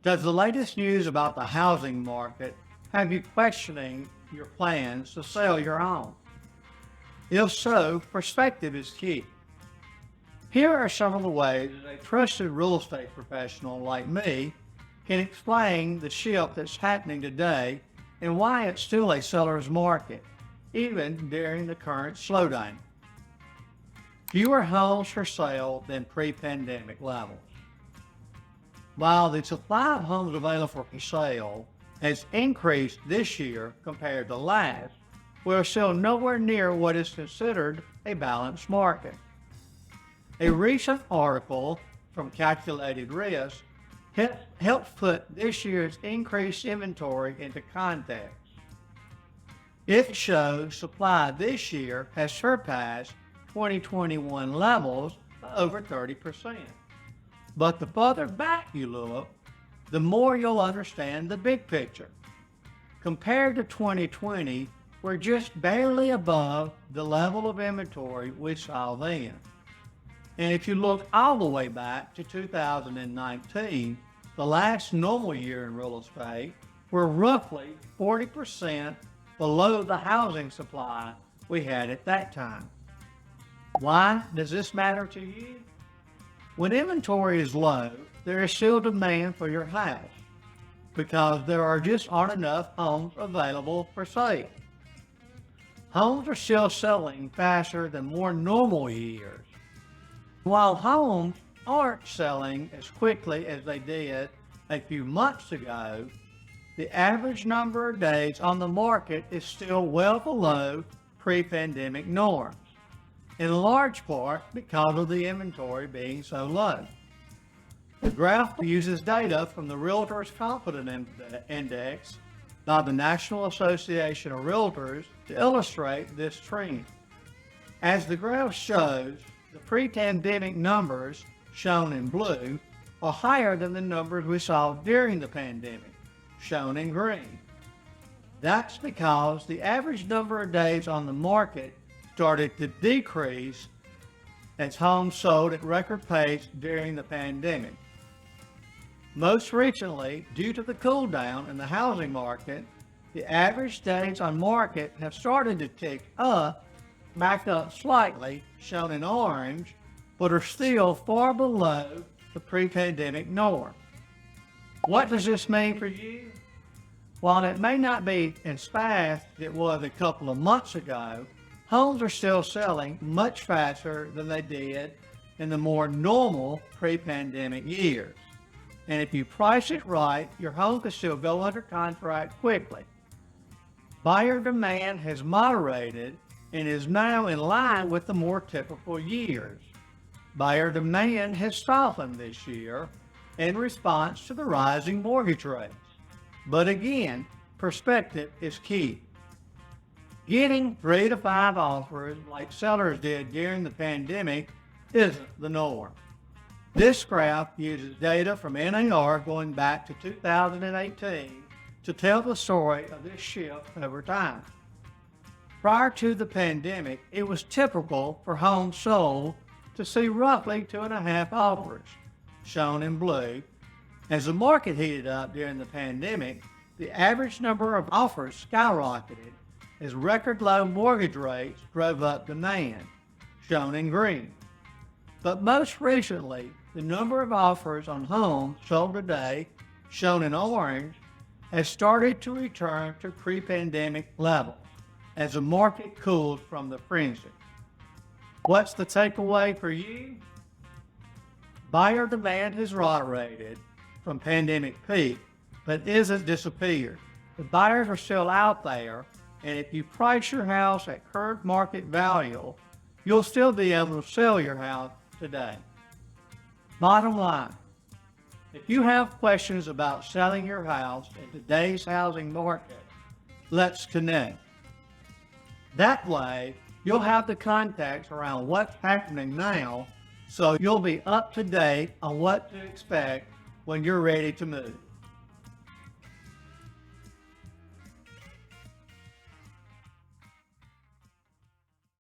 Does the latest news about the housing market have you questioning your plans to sell your home? If so, perspective is key. Here are some of the ways that a trusted real estate professional like me can explain the shift that's happening today and why it's still a seller's market, even during the current slowdown. Fewer homes for sale than pre-pandemic levels. While the supply of homes available for sale has increased this year compared to last, we are still nowhere near what is considered a balanced market. A recent article from Calculated Risk helps put this year's increased inventory into context. It shows supply this year has surpassed 2021 levels by over 30%. But the further back you look, the more you'll understand the big picture. Compared to 2020, we're just barely above the level of inventory we saw then. And if you look all the way back to 2019, the last normal year in real estate, we're roughly 40% below the housing supply we had at that time. Why does this matter to you? When inventory is low, there is still demand for your house because there just aren't enough homes available for sale. Homes are still selling faster than more normal years. While homes aren't selling as quickly as they did a few months ago, the average number of days on the market is still well below pre-pandemic norms, in large part because of the inventory being so low. The graph uses data from the Realtors Confidence Index by the National Association of Realtors to illustrate this trend. As the graph shows, the pre-pandemic numbers, shown in blue, are higher than the numbers we saw during the pandemic, shown in green. That's because the average number of days on the market started to decrease as homes sold at record pace during the pandemic. Most recently, due to the cool down in the housing market, the average days on market have started to tick up, back up slightly, shown in orange, but are still far below the pre-pandemic norm. What does this mean for you? While it may not be as fast as it was a couple of months ago, homes are still selling much faster than they did in the more normal pre-pandemic years. And if you price it right, your home can still go under contract quickly. Buyer demand has moderated and is now in line with the more typical years. Buyer demand has softened this year in response to the rising mortgage rates. But again, perspective is key. Getting 3 to 5 offers like sellers did during the pandemic isn't the norm. This graph uses data from NAR going back to 2018 to tell the story of this shift over time. Prior to the pandemic, it was typical for homes sold to see roughly 2.5 offers, shown in blue. As the market heated up during the pandemic, the average number of offers skyrocketed as record low mortgage rates drove up demand, shown in green. But most recently, the number of offers on homes sold today, shown in orange, has started to return to pre-pandemic levels as the market cooled from the frenzy. What's the takeaway for you? Buyer demand has moderated from pandemic peak, but isn't disappeared. The buyers are still out there, and if you price your house at current market value, you'll still be able to sell your house today. Bottom line, if you have questions about selling your house in today's housing market, let's connect. That way, you'll have the context around what's happening now, so you'll be up to date on what to expect when you're ready to move.